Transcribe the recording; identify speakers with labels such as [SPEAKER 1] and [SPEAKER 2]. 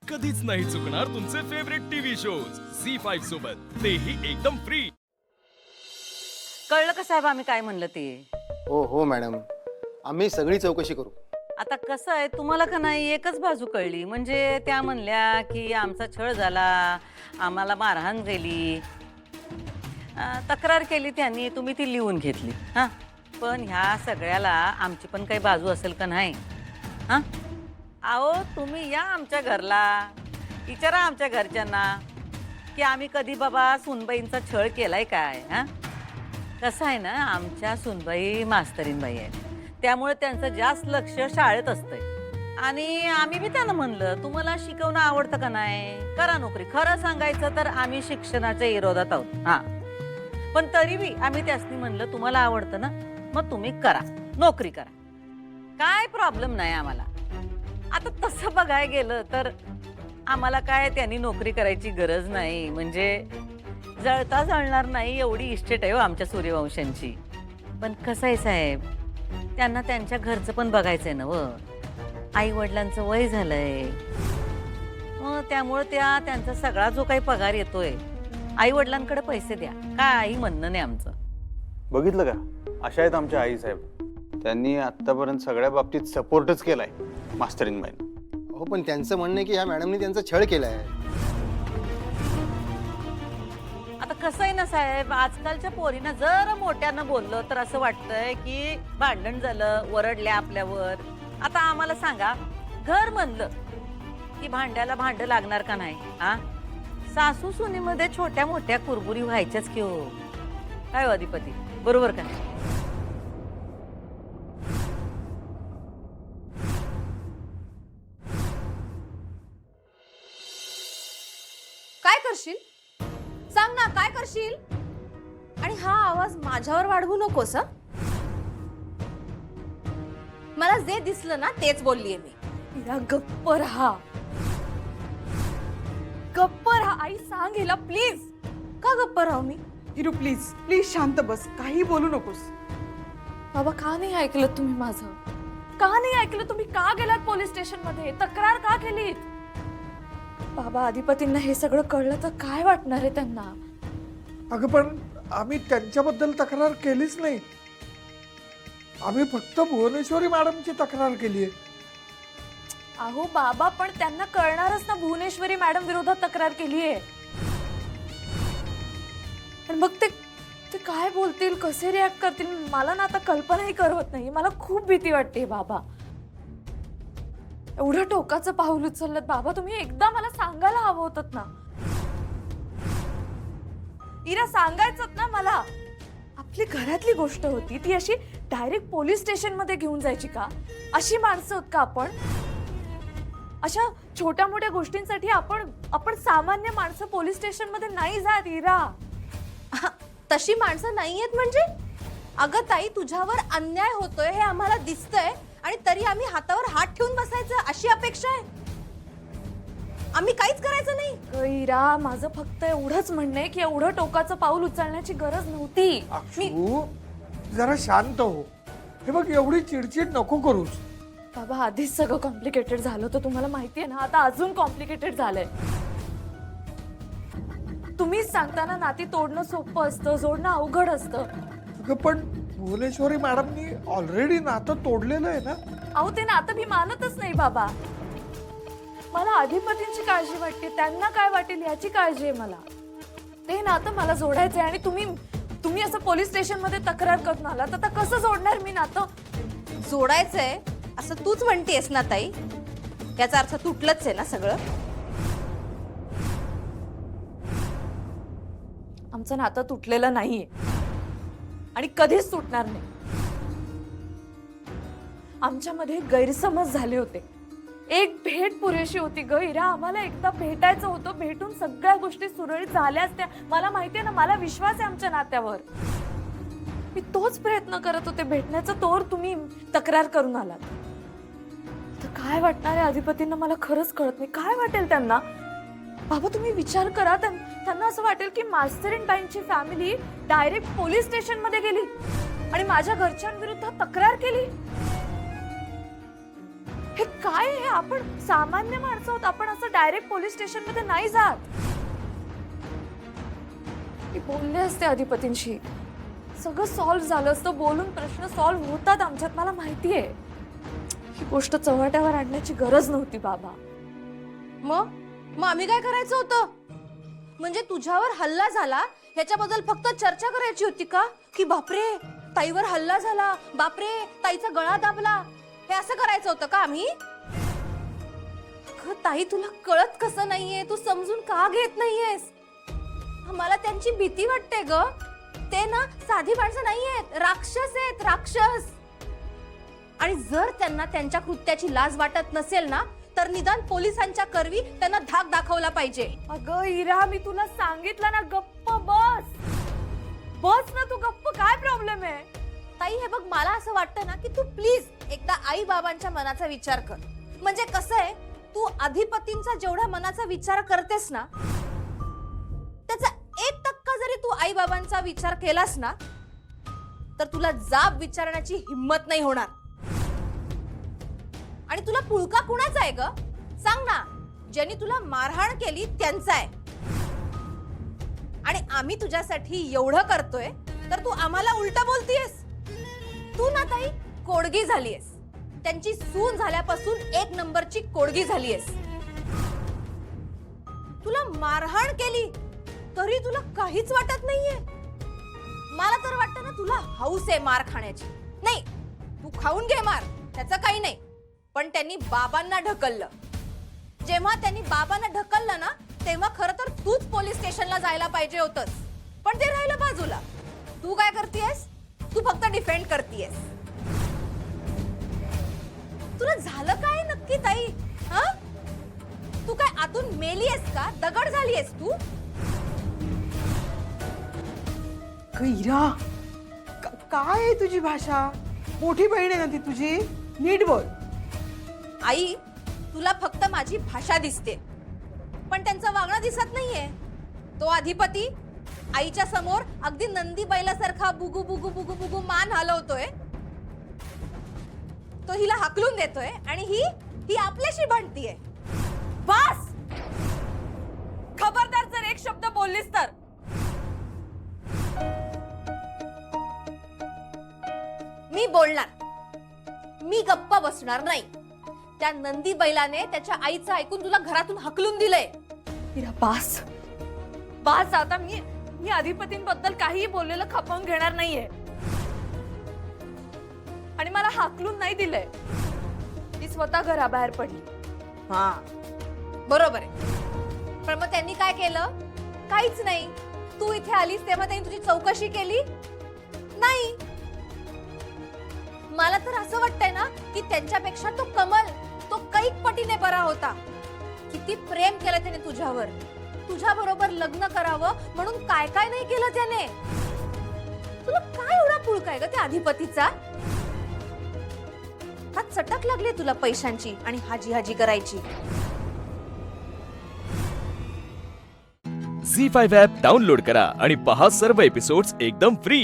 [SPEAKER 1] कधीच नाही चुकणार तुमचे फेवरेट टीव्ही शोज झी5 सोबत, तेही एकदम फ्री।
[SPEAKER 2] कळलं का साहेब आम्ही काय म्हणलं ते?
[SPEAKER 3] हो हो मॅडम, आम्ही सगळी चौकशी करू।
[SPEAKER 2] आता कसं आहे, तुम्हाला का नाही एकच बाजू कळली, म्हणजे त्या म्हणल्या की आमचा छळ झाला, आम्हाला मारहाण झाली, तक्रार केली त्यांनी, तुम्ही ती लिहून घेतली। हां, पण ह्या सगळ्याला आमची पण काही बाजू असेल का नाही? हां, अहो तुम्ही या आमच्या घरला, विचारा आमच्या घरच्यांना की आम्ही कधी बाबा सुनबाईंचा छळ केलाय काय? हां, कसं आहे ना, आमच्या सुनबाई मास्तरीनबाई आहे, त्यामुळे त्यांचं जास्त लक्ष शाळेत असतंय। आणि आम्ही बी त्यांना म्हणलं, तुम्हाला शिकवणं आवडतं का नाही, करा नोकरी। खरं सांगायचं तर आम्ही शिक्षणाच्या विरोधात आहोत, हां, पण तरी बी आम्ही त्यासनी म्हणलं, तुम्हाला आवडतं ना, मग तुम्ही करा, नोकरी करा, काय प्रॉब्लेम नाही आम्हाला। आता तसं बघायला गेलं तर आम्हाला काय त्यांनी नोकरी करायची गरज नाही, म्हणजे जळता जळणार नाही एवढी इस्टेट आहे हो आमच्या सूर्यवंशांची। पण कसं आहे साहेब, त्यांना त्यांच्या घरचं पण बघायचंय ना व, आई वडिलांचं वय झालंय, त्यामुळे त्यांचा सगळा जो काही पगार येतोय, आई वडिलांकडे पैसे द्या, काही म्हणणं नाही आमचं।
[SPEAKER 4] बघितलं का, अशा आहेत आमच्या आई साहेब, त्यांनी आतापर्यंत सगळ्या बाबतीत सपोर्टच केलाय मास्तरीनबाईंना।
[SPEAKER 3] हो, पण त्यांचं म्हणणं आहे की ह्या मॅडमनी त्यांचा छळ केलाय।
[SPEAKER 2] आता कसं आहे ना साहेब, आजकालच्या पोरींना जर मोठ्यानं बोललं तर असं वाटतंय की भांडण झालं, वरडल्या आपल्यावर। आता आम्हाला सांगा, घर म्हणलं की भांड्याला भांड लागणार का नाही? हा, सासू सुनीमध्ये छोट्या मोठ्या कुरबुरी व्हायच्याच की हो, काय हो अधिपती, बरोबर का नाही?
[SPEAKER 5] काय करशील? सांग ना, काय करशील? आणि हा आवाज माझ्यावर वाढवू नकोस हं? मला जे दिसलं ना तेच बोललीये मी।
[SPEAKER 6] इरा गप्प राहा, गप्प राहा। आई सांग हिला प्लीज।
[SPEAKER 5] का गप्प राहू मी?
[SPEAKER 6] इरू प्लीज प्लीज शांत बस, काही बोलू नकोस। बाबा, का नाही ऐकलं तुम्ही माझं? का नाही ऐकलं तुम्ही? का गेलात पोलीस स्टेशन मध्ये? तक्रार का केलीत? बाबा, अधिपतींना हे सगळं कळलं तर काय वाटणार आहे त्यांना?
[SPEAKER 7] अगं, पण आम्ही त्यांच्याबद्दल तक्रार केलीच नाही, आम्ही फक्त भुवनेश्वरी मॅडमची तक्रार केली आहे।
[SPEAKER 6] अहो बाबा, पण त्यांना कळणारच ना भुवनेश्वरी मॅडम विरोधात तक्रार केली आहे। पण मग ते काय बोलतील, कसे रिॲक्ट करतील, मला ना आता कल्पनाही करवत नाही। मला खूप भीती वाटते बाबा। एवढं टोकाचं पाऊल उचललं बाबा, तुम्ही एकदा मला सांगायला हवं होतं ना। इरा, सांगायचं ना मला। आपली घरातली गोष्ट होती, ती अशी डायरेक्ट पोलीस स्टेशन मध्ये घेऊन जायची का? अशी माणसं आहोत का आपण? अशा छोट्या मोठ्या गोष्टींसाठी आपण सामान्य माणसं पोलीस स्टेशन मध्ये नाही जात इरा।
[SPEAKER 5] तशी माणसं नाहीयेत म्हणजे? अगं ताई, तुझ्यावर अन्याय होतोय हे आम्हाला दिसतंय, आणि तरी आम्ही हातावर हात ठेवून बसायचं अशी अपेक्षा आहे? आम्ही काहीच करायचं नाही?
[SPEAKER 6] इरा, माझं फक्त एवढंच म्हणणं आहे की एवढं टोकाचं पाऊल उचलण्याची गरज नव्हती।
[SPEAKER 7] अक्षू, जरा शांत हो। हे बघ, एवढी चिडचिड नको करूस।
[SPEAKER 6] बाबा, आधीच सगळं कॉम्प्लिकेटेड झालं होतं, तुम्हाला माहिती आहे ना, आता अजून कॉम्प्लिकेटेड झालंय। तुम्हीच सांगताना नाती तोडणं सोपं असतं, जोडणं अवघड असतं।
[SPEAKER 7] अगं, पण भुवनेश्वरी मॅडमनी ऑलरेडी नातं तोडलेलं आहे ना।
[SPEAKER 6] अहो, ते नातं मी मानतच नाही बाबा। मला अधिपतींची काळजी वाटते, त्यांना काय वाटेल याची काळजी आहे मला। ते नातं मला जोडायचंय, आणि तुम्ही असं पोलीस स्टेशन मध्ये तक्रार करून आलात, आता कसं जोडणार मी नातं?
[SPEAKER 5] जोडायचंय असं तूच म्हणतेस ना ताई, याचा अर्थ तुटलंच आहे ना सगळं?
[SPEAKER 6] आमचं नातं तुटलेलं नाहीये आणि कधीच तुटणार नाही। आमच्यामध्ये गैरसमज झाले होते, एक भेट पुरेशी होती ग इरा। आम्हाला एकदा भेटायचं होतं, भेटून सगळ्या गोष्टी सुरळीत झाल्या असत्या। मला माहितीये ना, मला विश्वास आहे आमच्या नात्यावर। मी तोच प्रयत्न करत होते भेटण्याचा, तोवर तुम्ही तक्रार करून आलात। तर काय वाटणार आहे अधिपतींना मला खरंच कळत नाही, काय वाटेल त्यांना? बाबा, तुम्ही विचार करा, त्यांना असं वाटेल की मास्तरीनबाईंची फॅमिली डायरेक्ट पोलीस स्टेशन मध्ये गेली आणि माझ्या घरच्यांविरुद्ध तक्रार केली। हे काय आहे? आपण सामान्य माणसं आहोत, आपण असं डायरेक्ट पोलीस स्टेशन मध्ये नाही जात. मी बोलले असते अधिपतींशी, सगळं सॉल्व्ह झालं असतं, बोलून प्रश्न सॉल्व्ह होतात आमच्यात, मला माहितीये. ही गोष्ट चव्हाट्यावर आणण्याची गरज नव्हती बाबा.
[SPEAKER 5] मग आम्ही काय करायचं होतं? म्हणजे तुझ्यावर हल्ला झाला ह्याच्याबद्दल फक्त चर्चा करायची होती का? की बापरे ताईवर हल्ला झाला, बापरे ताईचा गळा दाबला, हे असं करायचं होतं का आम्ही? ताई तुला कळत कसं नाहीये? तू समजून का घेत नाहीयेस? मला त्यांची भीती वाटते ग. ते ना साधी माणसं नाहीयेत, राक्षस आहेत, राक्षस. आणि जर त्यांना त्यांच्या कृत्याची लाज वाटत नसेल ना, तर निदान पोलिसांच्या करवी त्यांना धाक दाखवला पाहिजे.
[SPEAKER 6] अगं इरा, मी तुला सांगितलं ना, गप्प बस. बस ना तू गप्प, काय प्रॉब्लेम आहे?
[SPEAKER 5] ताई हे बघ, मला असं वाटतं ना की तू प्लीज एकदा आई बाबांच्या मनाचा विचार कर. म्हणजे कसं आहे, तू अधिपतींचा जेवढा मनाचा विचार करतेस ना, त्याचा 1% जरी तू आई बाबांचा विचार केलास ना, तर तुला जाब विचारण्याची हिम्मत नाही होणार. आणि तुला पुळका कुणाचा आहे ग? सांग ना. ज्यांनी तुला मारहाण केली त्यांचा आहे. आणि आम्ही तुझ्यासाठी एवढं करतोय तर तू आम्हाला उलट बोलतीयस. तू ना ताई कोडगी झालीयस. त्यांची सून झाल्यापासून 1 नंबरची कोडगी झालीयस. तुला मारहाण केली तरी तुला काहीच वाटत नाहीये. मला तर वाटतं ना तुला हौस आहे मार खाण्याची. नाही, तू खाऊन घे मार, त्याचं काही नाही. पण त्यांनी बाबांना ढकललं. जेव्हा त्यांनी बाबांना ढकललं ना, तेव्हा खरं तर तूच पोलीस स्टेशनला जायला पाहिजे होतंस. पण ते राहिलं बाजूला. तू काय करतेयस? तू फक्त डिफेंड करतेयस. तुला झालं काय नक्की ताई? तू काय आतून मेलीयस का? दगड झालीयस तू?
[SPEAKER 8] इरा, काय आहे तुझी भाषा? मोठी बहीण आहे ना ती तुझी, नीट बोल.
[SPEAKER 5] आई, तुला फक्त माझी भाषा दिसते, पण त्यांचं वागणं दिसत नाहीये. तो अधिपती आईच्या समोर अगदी नंदी बैलासारखा बुगू बुगू बुगू बुगू मान हलवतोय. तो हिला हाकलून देतोय आणि ही आपल्याशी भांडतीये.
[SPEAKER 6] बस. खबरदार जर एक शब्द बोललीस तर.
[SPEAKER 5] मी बोलणार. मी गप्प बसणार नाही. त्या नंदी बैलाने त्याच्या आईचं ऐकून तुला घरातून हाकलून दिलंय.
[SPEAKER 6] इरा बास. आता मी अधिपतींबद्दल काहीही बोललेलं खपवून घेणार नाहीये. आणि मला हाकलून नाही दिलंय. ती स्वतः घराबाहेर पडली.
[SPEAKER 5] हा बरोबर आहे. पण मग त्यांनी काय केलं? काहीच नाही. तू इथे आलीस तेव्हा त्यांनी तुझी चौकशी केली नाही. मला तर असं वाटतंय ना की त्यांच्यापेक्षा तो कमल, तो कैक पटीने बरा होता. किती प्रेम केलं त्याने तुझ्यावर. तुझ्या बरोबर लग्न करावं म्हणून काय काय नाही केलं त्याने. तुला काय एवढा पुळका आहे ग त्या अधिपतीचा? हा चटक लागली तुला पैशांची आणि हाजी हाजी करायची.
[SPEAKER 1] झी5 ॲप डाउनलोड करा आणि पहा सर्व एपिसोड्स एकदम फ्री.